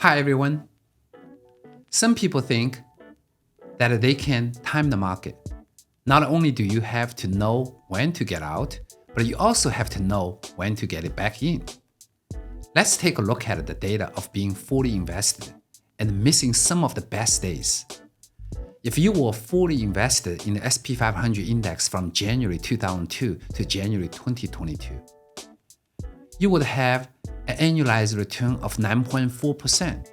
Hi everyone. Some people think that they can time the market. Not only do you have to know when to get out, but you also have to know when to get it back in. Let's take a look at the data of being fully invested and missing some of the best days. If you were fully invested in the S&P 500 index from January 2002 to January 2022, you would have an annualized return of 9.4%.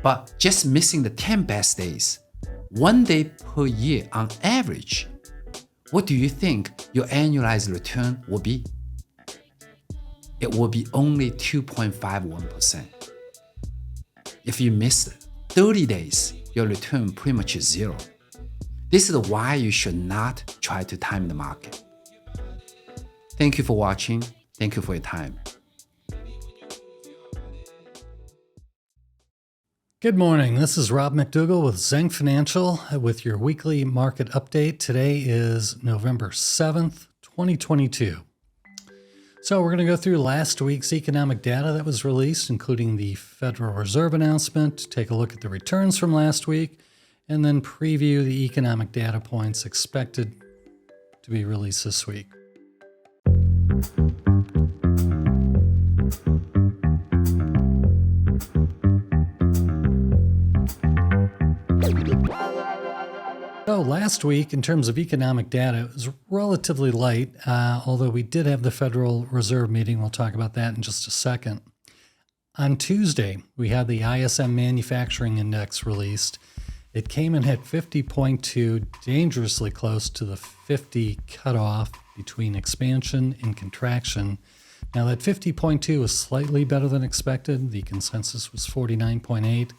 But just missing the 10 best days, 1 day per year on average, what do you think your annualized return will be? It will be only 2.51%. If you missed 30 days, your return pretty much is zero. This is why you should not try to time the market. Thank you for watching. Thank you for your time. Good morning. This is Rob McDougall with Zhang Financial with your weekly market update. Today is November 7th, 2022. So we're going to go through last week's economic data that was released, including the Federal Reserve announcement, take a look at the returns from last week, and then preview the economic data points expected to be released this week. So last week, in terms of economic data, it was relatively light, although we did have the Federal Reserve meeting. We'll talk about that in just a second. On Tuesday, we had the ISM Manufacturing Index released. It came in at 50.2, dangerously close to the 50 cutoff between expansion and contraction. Now that 50.2 was slightly better than expected. The consensus was 49.8.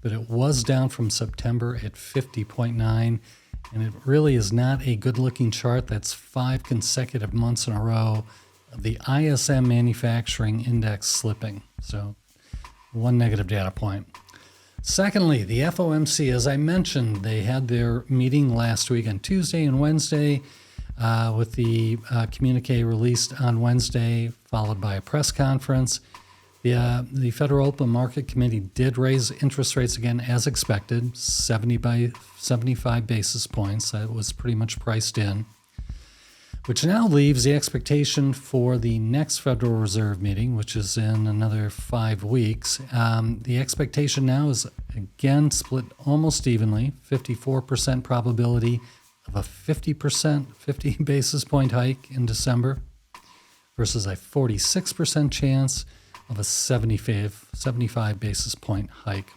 But it was down from September at 50.9, and it really is not a good-looking chart. That's 5 consecutive months in a row of the ISM Manufacturing Index slipping. So one negative data point. Secondly, the FOMC, as I mentioned, they had their meeting last week on Tuesday and Wednesday with the communique released on Wednesday, followed by a press conference. The Federal Open Market Committee did raise interest rates again as expected, 75 basis points. That was pretty much priced in, which now leaves the expectation for the next Federal Reserve meeting, which is in another 5 weeks. The expectation now is again split almost evenly, 54% probability of a 50 basis point hike in December versus a 46% chance of a 75 basis point hike.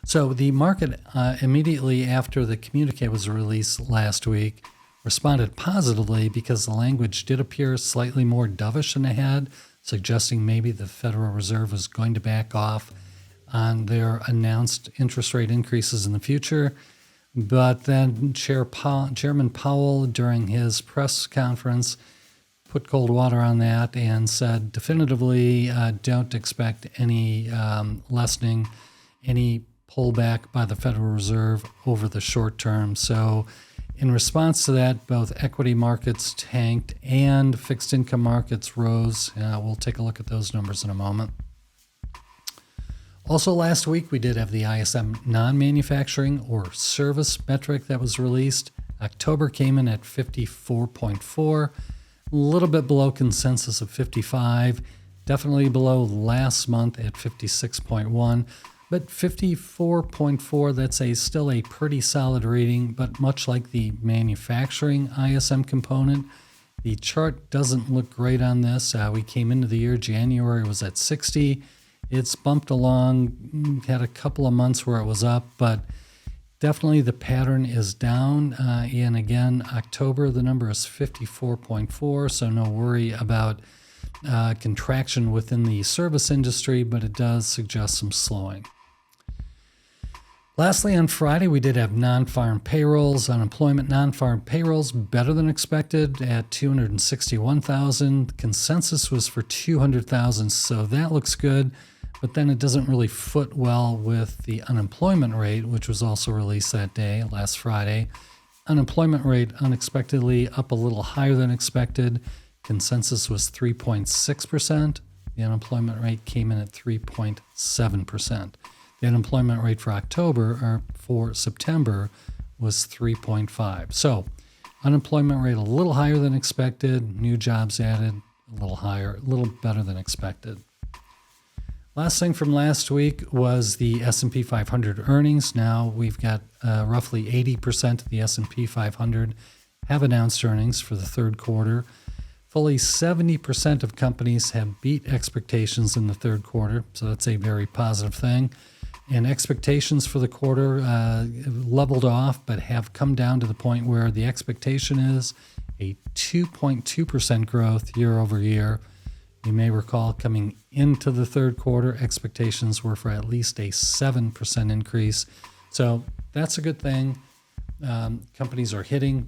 So the market immediately after the communique was released last week responded positively because the language did appear slightly more dovish than it had, suggesting maybe the Federal Reserve was going to back off on their announced interest rate increases in the future. But then Chairman Powell, during his press conference, put cold water on that and said definitively don't expect any lessening, any pullback by the Federal Reserve over the short term. So in response to that, both equity markets tanked and fixed income markets rose. We'll take a look at those numbers in a moment. Also last week, we did have the ISM non-manufacturing or service metric that was released. October came in at 54.4. A little bit below consensus of 55, definitely below last month at 56.1, but 54.4, that's still a pretty solid reading, but much like the manufacturing ISM component, the chart doesn't look great on this. We came into the year, January was at 60. It's bumped along, had a couple of months where it was up, but definitely the pattern is down. And again, October, the number is 54.4, so no worry about contraction within the service industry, but it does suggest some slowing. Lastly, on Friday, we did have non-farm payrolls, unemployment non-farm payrolls better than expected at 261,000. Consensus was for 200,000, so that looks good. But then it doesn't really foot well with the unemployment rate, which was also released that day, last Friday. Unemployment rate unexpectedly up a little higher than expected. Consensus was 3.6%. the unemployment rate came in at 3.7%. The unemployment rate for September was 3.5. So unemployment rate a little higher than expected, new jobs added a little higher, a little better than expected. Last thing from last week was the S&P 500 earnings. Now we've got roughly 80% of the S&P 500 have announced earnings for the third quarter. Fully 70% of companies have beat expectations in the third quarter, so that's a very positive thing. And expectations for the quarter leveled off, but have come down to the point where the expectation is a 2.2% growth year over year. You may recall coming into the third quarter, expectations were for at least a 7% increase. So that's a good thing. Companies are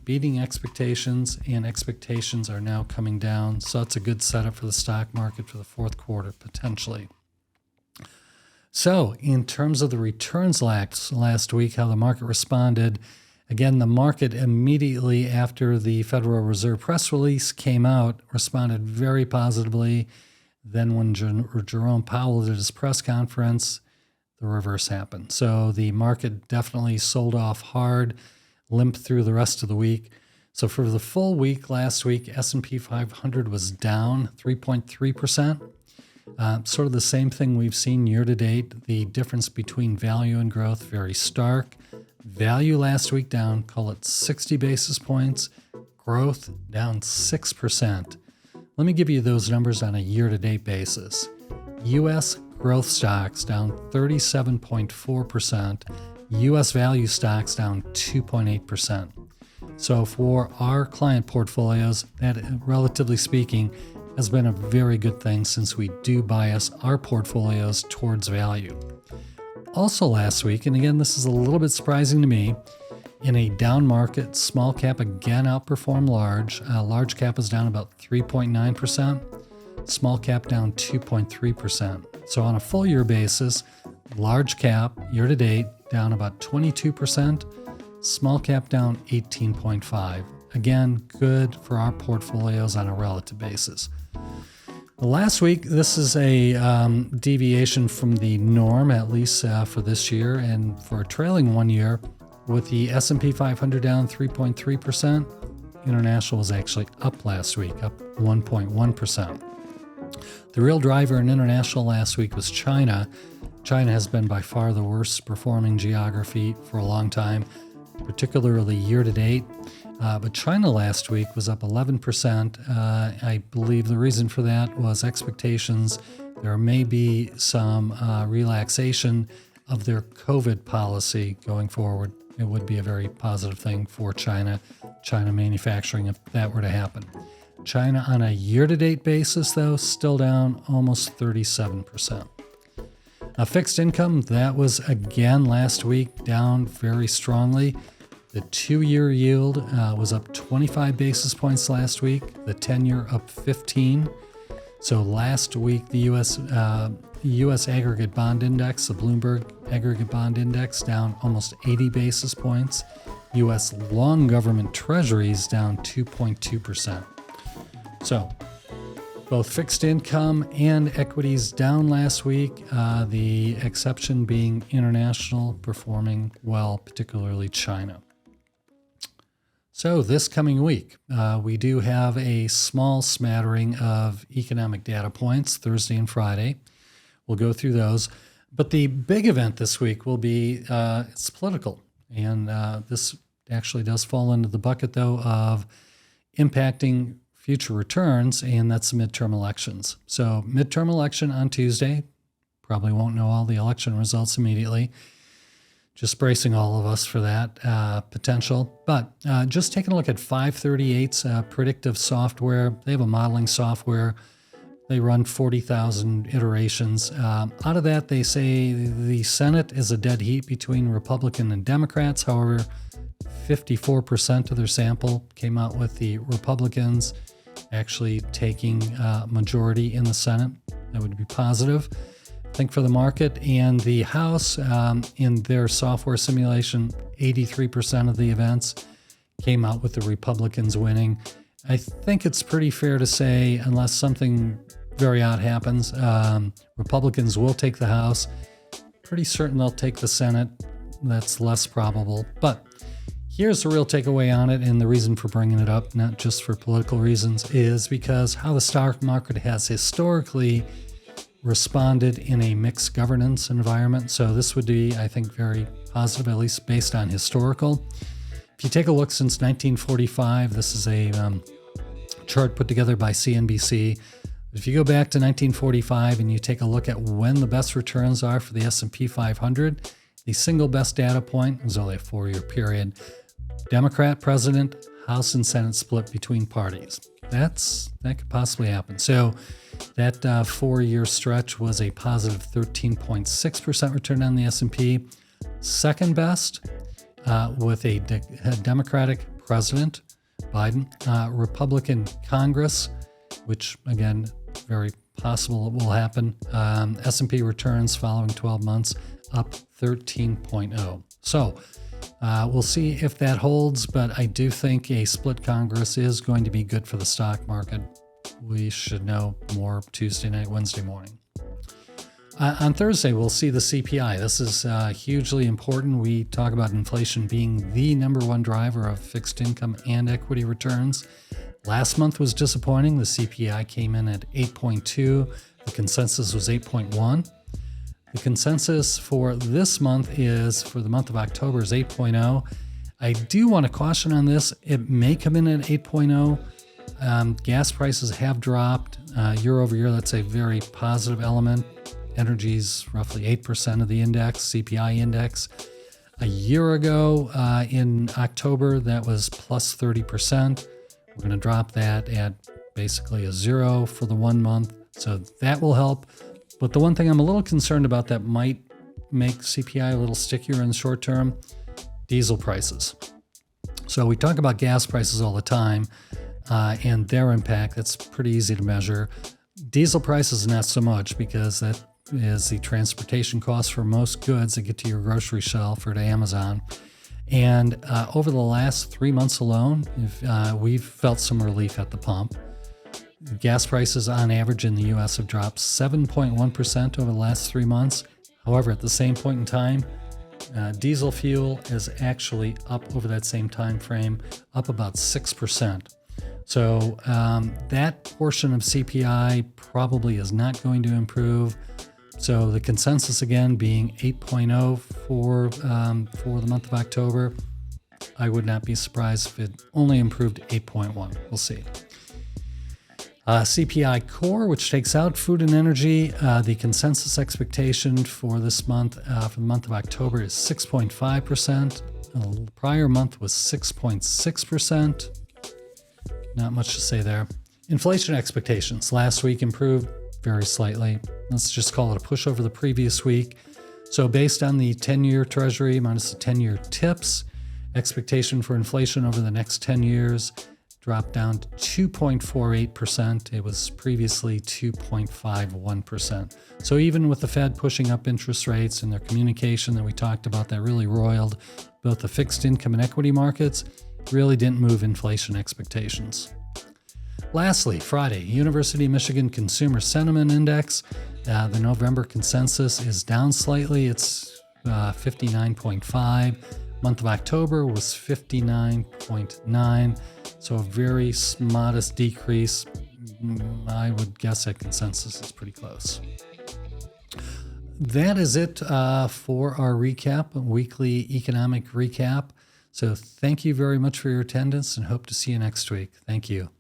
beating expectations, and expectations are now coming down. So that's a good setup for the stock market for the fourth quarter, potentially. So in terms of the returns last week, how the market responded, again, the market immediately after the Federal Reserve press release came out responded very positively. Then when Jerome Powell did his press conference, the reverse happened. So the market definitely sold off hard, limped through the rest of the week. So for the full week last week, S&P 500 was down 3.3%. Sort of the same thing we've seen year to date. The difference between value and growth very stark. Value last week down, call it 60 basis points. Growth down 6%. Let me give you those numbers on a year-to-date basis. U.S. growth stocks down 37.4%. U.S. value stocks down 2.8%. So for our client portfolios, that, relatively speaking, has been a very good thing since we do bias our portfolios towards value. Also last week, and again, this is a little bit surprising to me, in a down market, small cap again outperformed large. Large cap is down about 3.9%, small cap down 2.3%. So on a full year basis, large cap year to date down about 22%, small cap down 18.5%. Again, good for our portfolios on a relative basis. Last week, this is a deviation from the norm, at least for this year, and for a trailing 1 year, with the S&P 500 down 3.3%, international was actually up last week, up 1.1%. The real driver in international last week was China. China has been by far the worst performing geography for a long time, particularly year to date. But China last week was up 11%. I believe the reason for that was expectations. There may be some relaxation of their COVID policy going forward. It would be a very positive thing for China manufacturing if that were to happen. China on a year-to-date basis, though, still down almost 37%. Fixed income, that was again last week down very strongly. The 2-year yield was up 25 basis points last week. The 10-year up 15. So last week, the U.S. aggregate bond index, the Bloomberg aggregate bond index, down almost 80 basis points. U.S. long government treasuries down 2.2%. So both fixed income and equities down last week, the exception being international performing well, particularly China. So this coming week, we do have a small smattering of economic data points, Thursday and Friday. We'll go through those. But the big event this week will be, it's political. And this actually does fall into the bucket, though, of impacting future returns, and that's the midterm elections. So midterm election on Tuesday. Probably won't know all the election results immediately. Just bracing all of us for that potential. But just taking a look at 538's predictive software. They have a modeling software. They run 40,000 iterations. Out of that, they say the Senate is a dead heat between Republican and Democrats. However, 54% of their sample came out with the Republicans actually taking majority in the Senate. That would be positive, I think, for the market. And the House, in their software simulation, 83% of the events came out with the Republicans winning. I think it's pretty fair to say, unless something very odd happens. Republicans will take the House. Pretty certain they'll take the Senate. That's less probable. But here's the real takeaway on it, and the reason for bringing it up, not just for political reasons, is because how the stock market has historically responded in a mixed governance environment. So this would be, I think, very positive, at least based on historical. If you take a look since 1945, this is a chart put together by CNBC. If you go back to 1945 and you take a look at when the best returns are for the S&P 500, the single best data point is only a 4-year period. Democrat president, House and Senate split between parties. That could possibly happen. So that 4-year stretch was a positive 13.6% return on the S&P. Second best with a Democratic president, Biden, Republican Congress, which again, very possible it will happen. S&P returns following 12 months up 13.0. So we'll see if that holds, but I do think a split Congress is going to be good for the stock market. We should know more Tuesday night, Wednesday morning. On Thursday, we'll see the CPI. This is hugely important. We talk about inflation being the number one driver of fixed income and equity returns. Last month was disappointing. The CPI came in at 8.2. The consensus was 8.1. The consensus for this month is, for the month of October, is 8.0. I do want to caution on this. It may come in at 8.0. Gas prices have dropped year over year. That's a very positive element. Energy's roughly 8% of the index, CPI index. A year ago in October, that was plus 30%. We're going to drop that at basically a 0 for the 1 month. So that will help. But the one thing I'm a little concerned about that might make CPI a little stickier in the short term, diesel prices. So we talk about gas prices all the time and their impact. That's pretty easy to measure. Diesel prices, not so much, because that is the transportation cost for most goods that get to your grocery shelf or to Amazon. And over the last 3 months alone, we've felt some relief at the pump. Gas prices on average in the U.S. have dropped 7.1% over the last 3 months. However, at the same point in time, diesel fuel is actually up over that same time frame, up about 6%. So that portion of CPI probably is not going to improve. So the consensus again being 8.0 for the month of October. I would not be surprised if it only improved 8.1. We'll see. CPI core, which takes out food and energy, the consensus expectation for this month, for the month of October, is 6.5%. The prior month was 6.6%. Not much to say there. Inflation expectations last week improved very slightly. Let's just call it a push over the previous week. So based on the 10-year Treasury minus the 10-year tips, expectation for inflation over the next 10 years dropped down to 2.48%. It was previously 2.51%. So even with the Fed pushing up interest rates and their communication that we talked about that really roiled both the fixed income and equity markets, really didn't move inflation expectations. Lastly, Friday, University of Michigan Consumer Sentiment Index. The November consensus is down slightly. It's 59.5. Month of October was 59.9. So a very modest decrease. I would guess that consensus is pretty close. That is it for our recap, a weekly economic recap. So thank you very much for your attendance and hope to see you next week. Thank you.